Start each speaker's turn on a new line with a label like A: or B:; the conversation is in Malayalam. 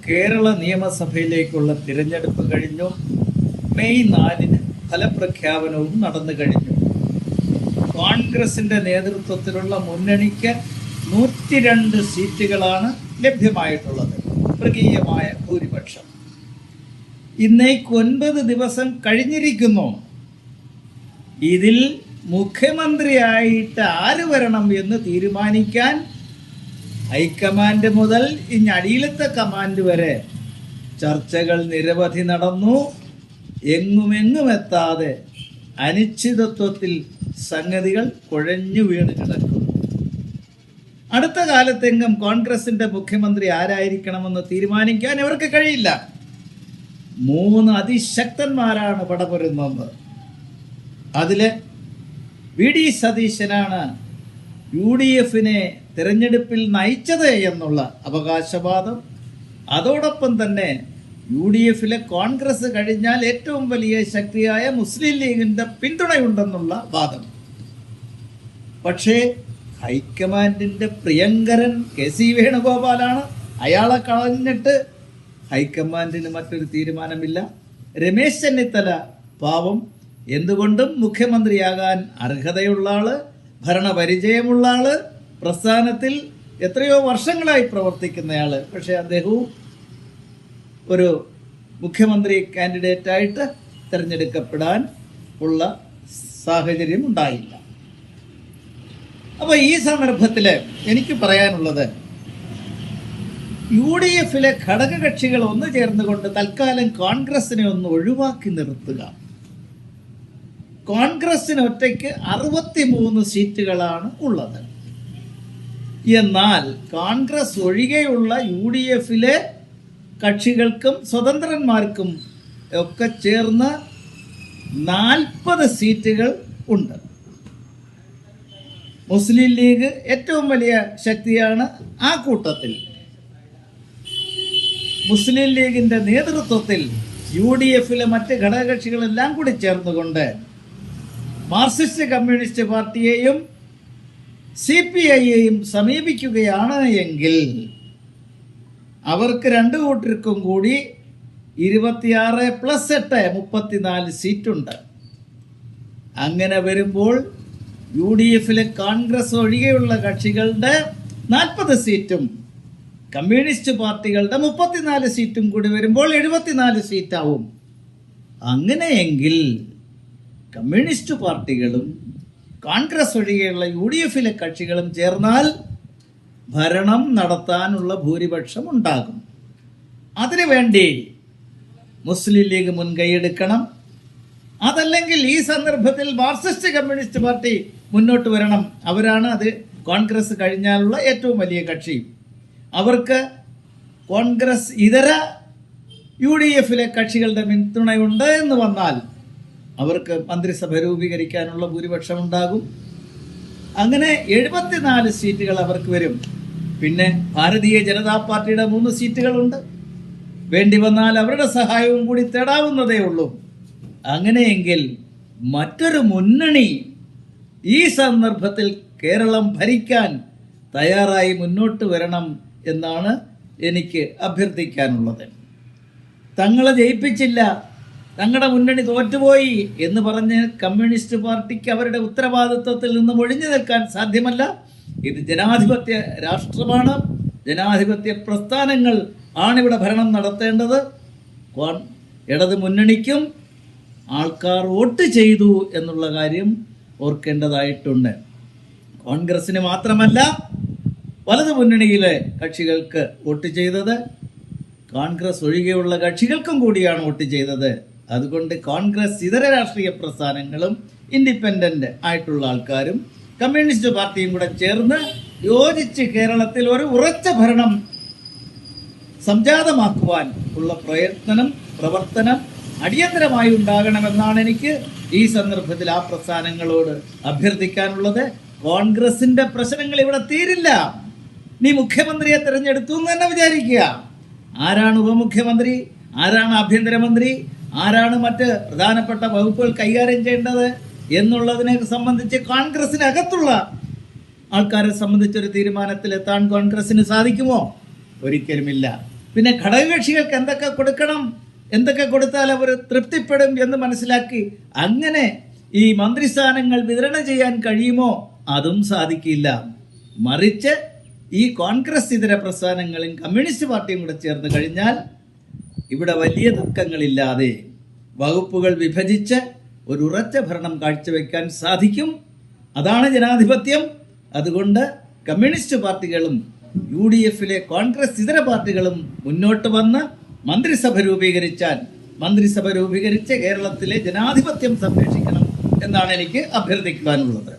A: കേരള നിയമസഭയിലേക്കുള്ള തിരഞ്ഞെടുപ്പ് കഴിഞ്ഞു. മെയ് 4-ന് ഫലപ്രഖ്യാപനവും നടന്നു കഴിഞ്ഞു. കോൺഗ്രസിന്റെ നേതൃത്വത്തിലുള്ള മുന്നണിക്ക് 102 സീറ്റുകളാണ് ലഭ്യമായിട്ടുള്ളത്. മൃഗീയമായ ഭൂരിപക്ഷം. ഇന്നേക്ക് 9 ദിവസം കഴിഞ്ഞിരിക്കുന്നു. ഇതിൽ മുഖ്യമന്ത്രിയായിട്ട് ആര് വരണം എന്ന് തീരുമാനിക്കാൻ ഹൈക്കമാൻഡ് മുതൽ ഇനി അടിയിലത്തെ കമാൻഡ് വരെ ചർച്ചകൾ നിരവധി നടന്നു. എങ്ങുമെങ്ങും എത്താതെ അനിശ്ചിതത്വത്തിൽ സംഗതികൾ കുഴഞ്ഞു വീണ് കിടക്കുന്നു. അടുത്ത കാലത്തെങ്ങും കോൺഗ്രസിന്റെ മുഖ്യമന്ത്രി ആരായിരിക്കണമെന്ന് തീരുമാനിക്കാൻ ഇവർക്ക് കഴിയില്ല. 3 അതിശക്തന്മാരാണ് പടപൊരുന്നത്. അതില് വി.ഡി. സതീശനാണ് UDF-നെ തിരഞ്ഞെടുപ്പിൽ നയിച്ചത് എന്നുള്ള അവകാശവാദം. അതോടൊപ്പം തന്നെ UDF-ലെ കോൺഗ്രസ് കഴിഞ്ഞാൽ ഏറ്റവും വലിയ ശക്തിയായ മുസ്ലിം ലീഗിന്റെ പിന്തുണയുണ്ടെന്നുള്ള വാദം. പക്ഷേ ഹൈക്കമാൻഡിന്റെ പ്രിയങ്കരൻ KC വേണുഗോപാലാണ്. അയാളെ കളഞ്ഞിട്ട് ഹൈക്കമാൻഡിന് മറ്റൊരു തീരുമാനമില്ല. രമേശ് ചെന്നിത്തല പാവം എന്തുകൊണ്ടും മുഖ്യമന്ത്രിയാകാൻ അർഹതയുള്ള ആള്, ഭരണപരിചയമുള്ള ആള്, പ്രസ്ഥാനത്തിൽ എത്രയോ വർഷങ്ങളായി പ്രവർത്തിക്കുന്നയാള്. പക്ഷെ അദ്ദേഹവും ഒരു മുഖ്യമന്ത്രി കാൻഡിഡേറ്റായിട്ട് തിരഞ്ഞെടുക്കപ്പെടാൻ ഉള്ള സാഹചര്യം ഉണ്ടായില്ല. അപ്പോൾ ഈ സന്ദർഭത്തിൽ എനിക്ക് പറയാനുള്ളത്, UDF-ലെ ഘടകകക്ഷികൾ ഒന്ന് ചേർന്നുകൊണ്ട് തൽക്കാലം കോൺഗ്രസിനെ ഒന്ന് ഒഴിവാക്കി നിർത്തുക. കോൺഗ്രസിന് ഒറ്റയ്ക്ക് 63 സീറ്റുകളാണ് ഉള്ളത്. എന്നാൽ കോൺഗ്രസ് ഒഴികെയുള്ള UDF-ലെ കക്ഷികൾക്കും സ്വതന്ത്രന്മാർക്കും ഒക്കെ ചേർന്ന് 40 സീറ്റുകൾ ഉണ്ട്. മുസ്ലിം ലീഗ് ഏറ്റവും വലിയ ശക്തിയാണ്. ആ കൂട്ടത്തിൽ മുസ്ലിം ലീഗിന്റെ നേതൃത്വത്തിൽ UDF-ലെ മറ്റ് ഘടകകക്ഷികളെല്ലാം കൂടി ചേർന്നുകൊണ്ട് മാർക്സിസ്റ്റ് കമ്മ്യൂണിസ്റ്റ് പാർട്ടിയെയും CPI-യെയും സമീപിക്കുകയാണ് എങ്കിൽ അവർക്ക് 2 കൂട്ടർക്കും കൂടി 26 + 8 34 സീറ്റുണ്ട്. അങ്ങനെ വരുമ്പോൾ UDF-ലെ കോൺഗ്രസ് ഒഴികെയുള്ള കക്ഷികളുടെ 40 സീറ്റും കമ്മ്യൂണിസ്റ്റ് പാർട്ടികളുടെ 34 സീറ്റും കൂടി വരുമ്പോൾ 74 സീറ്റാവും. അങ്ങനെയെങ്കിൽ കമ്മ്യൂണിസ്റ്റ് പാർട്ടികളും കോൺഗ്രസ് ഒഴികെയുള്ള UDF-ലെ കക്ഷികളും ചേർന്നാൽ ഭരണം നടത്താനുള്ള ഭൂരിപക്ഷം ഉണ്ടാകും. അതിനുവേണ്ടി മുസ്ലിം ലീഗ് മുൻകൈയെടുക്കണം. അതല്ലെങ്കിൽ ഈ സന്ദർഭത്തിൽ മാർക്സിസ്റ്റ് കമ്മ്യൂണിസ്റ്റ് പാർട്ടി മുന്നോട്ട് വരണം. അവരാണ് അത് കോൺഗ്രസ് കഴിഞ്ഞാലുള്ള ഏറ്റവും വലിയ കക്ഷി. അവർക്ക് കോൺഗ്രസ് ഇതര UDF-ലെ കക്ഷികളുടെ പിന്തുണയുണ്ട് എന്ന് വന്നാൽ അവർക്ക് മന്ത്രിസഭ രൂപീകരിക്കാനുള്ള ഭൂരിപക്ഷം ഉണ്ടാകും. അങ്ങനെ 74 സീറ്റുകൾ അവർക്ക് വരും. പിന്നെ ഭാരതീയ ജനതാ പാർട്ടിയുടെ 3 സീറ്റുകളുണ്ട്. വേണ്ടി വന്നാൽ അവരുടെ സഹായവും കൂടി തേടാവുന്നതേ ഉള്ളൂ. അങ്ങനെയെങ്കിൽ മറ്റൊരു മുന്നണി ഈ സന്ദർഭത്തിൽ കേരളം ഭരിക്കാൻ തയ്യാറായി മുന്നോട്ട് വരണം എന്നാണ് എനിക്ക് അഭ്യർത്ഥിക്കാനുള്ളത്. തങ്ങളെ ജയിപ്പിച്ചില്ല, തങ്ങളുടെ മുന്നണി തോറ്റുപോയി എന്ന് പറഞ്ഞ് കമ്മ്യൂണിസ്റ്റ് പാർട്ടിക്ക് അവരുടെ ഉത്തരവാദിത്വത്തിൽ നിന്നും ഒഴിഞ്ഞു നിൽക്കാൻ സാധ്യമല്ല. ഇത് ജനാധിപത്യ രാഷ്ട്രമാണ്. ജനാധിപത്യ പ്രസ്ഥാനങ്ങൾ ആണിവിടെ ഭരണം നടത്തേണ്ടത്. ഇടത് മുന്നണിക്കും ആൾക്കാർ വോട്ട് ചെയ്തു എന്നുള്ള കാര്യം ഓർക്കേണ്ടതായിട്ടുണ്ട്. കോൺഗ്രസിന് മാത്രമല്ല, വലതു മുന്നണിയിലെ കക്ഷികൾക്ക് വോട്ട് ചെയ്തത് കോൺഗ്രസ് ഒഴികെയുള്ള കക്ഷികൾക്കും കൂടിയാണ് വോട്ട് ചെയ്തത്. അതുകൊണ്ട് കോൺഗ്രസ് ഇതര രാഷ്ട്രീയ പ്രസ്ഥാനങ്ങളും ഇൻഡിപെൻഡന്റ് ആയിട്ടുള്ള ആൾക്കാരും കമ്മ്യൂണിസ്റ്റ് പാർട്ടിയും കൂടെ ചേർന്ന് യോജിച്ച് കേരളത്തിൽ ഒരു ഉറച്ച ഭരണം സംജാതമാക്കുവാൻ ഉള്ള പ്രവർത്തനം അടിയന്തരമായി ഉണ്ടാകണമെന്നാണ് എനിക്ക് ഈ സന്ദർഭത്തിൽ ആ പ്രസ്ഥാനങ്ങളോട് അഭ്യർത്ഥിക്കാനുള്ളത്. കോൺഗ്രസിന്റെ പ്രശ്നങ്ങൾ ഇവിടെ തീരില്ല. നീ മുഖ്യമന്ത്രിയെ തിരഞ്ഞെടുത്തു എന്ന് തന്നെ വിചാരിക്കുക. ആരാണ് ഉപമുഖ്യമന്ത്രി, ആരാണ് ആഭ്യന്തരമന്ത്രി, ആരാണ് മറ്റ് പ്രധാനപ്പെട്ട വകുപ്പുകൾ കൈകാര്യം ചെയ്യേണ്ടത് എന്നുള്ളതിനെ സംബന്ധിച്ച് കോൺഗ്രസിനകത്തുള്ള ആൾക്കാരെ സംബന്ധിച്ചൊരു തീരുമാനത്തിലെത്താൻ കോൺഗ്രസിന് സാധിക്കുമോ? ഒരിക്കലുമില്ല. പിന്നെ ഘടകകക്ഷികൾക്ക് എന്തൊക്കെ കൊടുക്കണം, എന്തൊക്കെ കൊടുത്താൽ അവർ തൃപ്തിപ്പെടും എന്ന് മനസ്സിലാക്കി അങ്ങനെ ഈ മന്ത്രിസ്ഥാനങ്ങൾ വിതരണം ചെയ്യാൻ കഴിയുമോ? അതും സാധിക്കില്ല. മറിച്ച് ഈ കോൺഗ്രസ് ഇതര പ്രസ്ഥാനങ്ങളും കമ്മ്യൂണിസ്റ്റ് പാർട്ടിയും കൂടെ ചേർന്ന് കഴിഞ്ഞാൽ ഇവിടെ വലിയ തർക്കങ്ങളില്ലാതെ വകുപ്പുകൾ വിഭജിച്ച് ഒരു ഉറച്ച ഭരണം കാഴ്ചവെക്കാൻ സാധിക്കും. അതാണ് ജനാധിപത്യം. അതുകൊണ്ട് കമ്മ്യൂണിസ്റ്റ് പാർട്ടികളും UDFലെ കോൺഗ്രസ് ഇതര പാർട്ടികളും മുന്നോട്ട് വന്ന് മന്ത്രിസഭ രൂപീകരിച്ചാൽ മന്ത്രിസഭ രൂപീകരിച്ച് കേരളത്തിലെ ജനാധിപത്യം സംരക്ഷിക്കണം എന്നാണ് എനിക്ക് അഭ്യർത്ഥിക്കുവാനുള്ളത്.